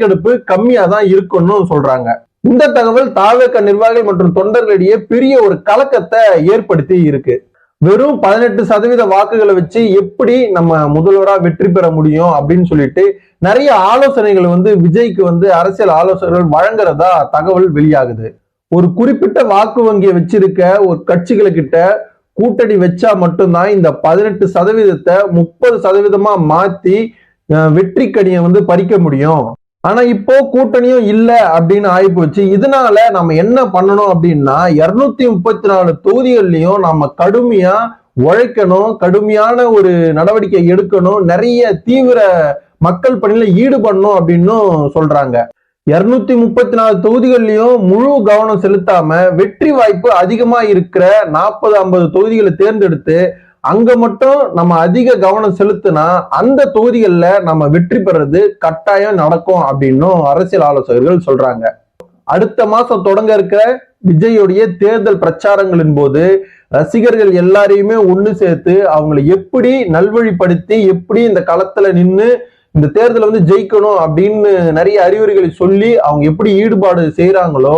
வாக்கெடுப்பு கம்மியா தான் இருக்குன்னு சொல்றாங்க. இந்த தகவல் தாவேக நிர்வாகிகள் மற்றும் தொண்டர்களிடையே பெரிய ஒரு கலக்கத்தை ஏற்படுத்தி இருக்கு. வெறும் 18% வாக்குகளை வச்சு எப்படி நம்ம முதல்வரா வெற்றி பெற முடியும் அப்படின்னு சொல்லிட்டு நிறைய ஆலோசனைகள் விஜய்க்கு அரசியல் ஆலோசகர்கள் வழங்குறதா தகவல் வெளியாகுது. ஒரு குறிப்பிட்ட வாக்கு வங்கியை வச்சிருக்க ஒரு கட்சிகளுக்கிட்ட கூட்டணி வச்சா மட்டும்தான் இந்த 18% 30% மாத்தி வெற்றி கனியை பறிக்க முடியும். ஆனா இப்போ கூட்டணியும் இல்ல அப்படின்னு ஆயிப்போச்சு. இதனால நம்ம என்ன பண்ணணும் அப்படின்னா 234 தொகுதிகள்லயும் நம்ம கடுமையா உழைக்கணும், கடுமையான ஒரு நடவடிக்கை எடுக்கணும், நிறைய தீவிர மக்கள் பணியில ஈடுபடணும் அப்படின்னு சொல்றாங்க. 234 தொகுதிகள்லயும் முழு கவனம் செலுத்தாம வெற்றி வாய்ப்பு அதிகமா இருக்கிற 40-50 தொகுதிகளை தேர்ந்தெடுத்து அங்க மட்டும் நம்ம அதிக கவனம் செலுத்தினா அந்த தொகுதிகள்ல நம்ம வெற்றி பெறது கட்டாயம் நடக்கும் அப்படின்னும் அரசியல் ஆலோசகர்கள் சொல்றாங்க. அடுத்த மாசம் தொடங்க இருக்கிற விஜயோடைய தேர்தல் பிரச்சாரங்களின் போது ரசிகர்கள் எல்லாரையுமே ஒண்ணு சேர்த்து அவங்களை எப்படி நல்வழிப்படுத்தி எப்படி இந்த களத்துல நின்று இந்த தேர்தலை ஜெயிக்கணும் அப்படின்னு நிறைய அறிவுரைகளை சொல்லி அவங்க எப்படி ஈடுபாடு செய்யறாங்களோ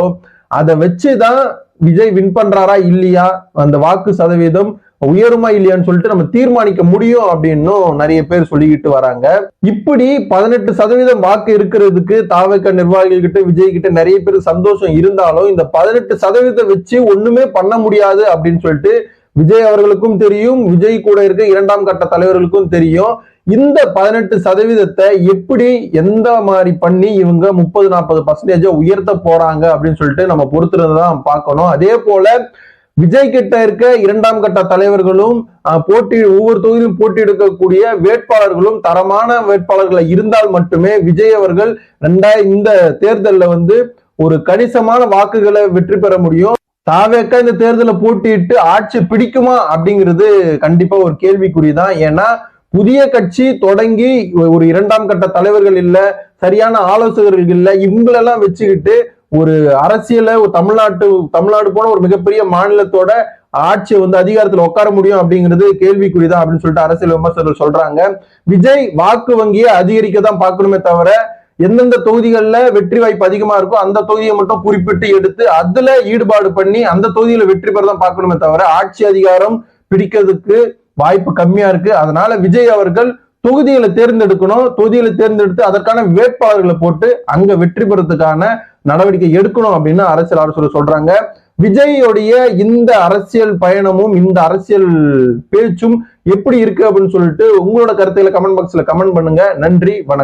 அதை வச்சுதான் விஜய் வின் பண்றாரா இல்லையா, அந்த வாக்கு சதவீதம் உயருமா இல்லையான்னு சொல்லிட்டு நம்ம தீர்மானிக்க முடியும் அப்படின்னு நிறைய பேர் சொல்லிக்கிட்டு வராங்க. இப்படி 18% வாக்கு இருக்கிறதுக்கு தாவேக நிர்வாகிகள் கிட்ட விஜய் கிட்ட நிறைய பேர் சந்தோஷம் இருந்தாலும் இந்த 18% வச்சு ஒண்ணுமே பண்ண முடியாது அப்படின்னு சொல்லிட்டு விஜய் அவர்களுக்கும் தெரியும், விஜய் கூட இருக்க 2ஆம் கட்ட தலைவர்களுக்கும் தெரியும். இந்த 18% எப்படி எந்த மாதிரி பண்ணி இவங்க 30-40% உயர்த்த போறாங்க அப்படின்னு சொல்லிட்டு நம்ம பொறுத்திருந்துதான் பார்க்கணும். அதே போல விஜய் கிட்ட இருக்க 2ஆம் கட்ட தலைவர்களும் ஒவ்வொரு தொகுதியிலும் போட்டி எடுக்கக்கூடிய வேட்பாளர்களும் தரமான வேட்பாளர்கள் இருந்தால் மட்டுமே விஜய் அவர்கள் இந்த தேர்தலில் ஒரு கணிசமான வாக்குகளை வெற்றி பெற முடியும். தாவேக இந்த தேர்தலை போட்டியிட்டு ஆட்சி பிடிக்குமா அப்படிங்கிறது கண்டிப்பா ஒரு கேள்விக்குறிதான். ஏன்னா புதிய கட்சி தொடங்கி ஒரு 2ஆம் கட்ட தலைவர்கள் இல்ல, சரியான ஆலோசகர்கள் இல்ல, இவங்களெல்லாம் வச்சுக்கிட்டு ஒரு அரசியல ஒரு தமிழ்நாடு போன ஒரு மிகப்பெரிய மாநிலத்தோட ஆட்சியை அதிகாரத்துல உட்கார முடியும் அப்படிங்கிறது கேள்விக்குறிதான் அப்படின்னு சொல்லிட்டு அரசியல் விமர்சகர்கள் சொல்றாங்க. விஜய் வாக்கு வங்கியை அதிகரிக்க தான் பார்க்கணுமே தவிர எந்தெந்த தொகுதிகள்ல வெற்றி வாய்ப்பு அதிகமா இருக்கோ அந்த தொகுதியை மட்டும் குறிப்பிட்டு எடுத்து அதுல ஈடுபாடு பண்ணி அந்த தொகுதியில வெற்றி பெற தான் பார்க்கணுமே தவிர ஆட்சி அதிகாரம் பிடிக்கிறதுக்கு வாய்ப்பு கம்மியா இருக்கு. அதனால விஜய் அவர்கள் தொகுதிகளை தேர்ந்தெடுக்கணும், தொகுதிகளை தேர்ந்தெடுத்து அதற்கான வேட்பாளர்களை போட்டு அங்க வெற்றி பெறதுக்கான நடவடிக்கை எடுக்கணும் அப்படின்னு அரசியல் ஆலோசகர் சொல்றாங்க. விஜயோடைய இந்த அரசியல் பயணமும் இந்த அரசியல் பேச்சும் எப்படி இருக்கு அப்படின்னு சொல்லிட்டு உங்களோட கருத்துக்களை கமெண்ட் பாக்ஸ்ல கமெண்ட் பண்ணுங்க. நன்றி, வணக்கம்.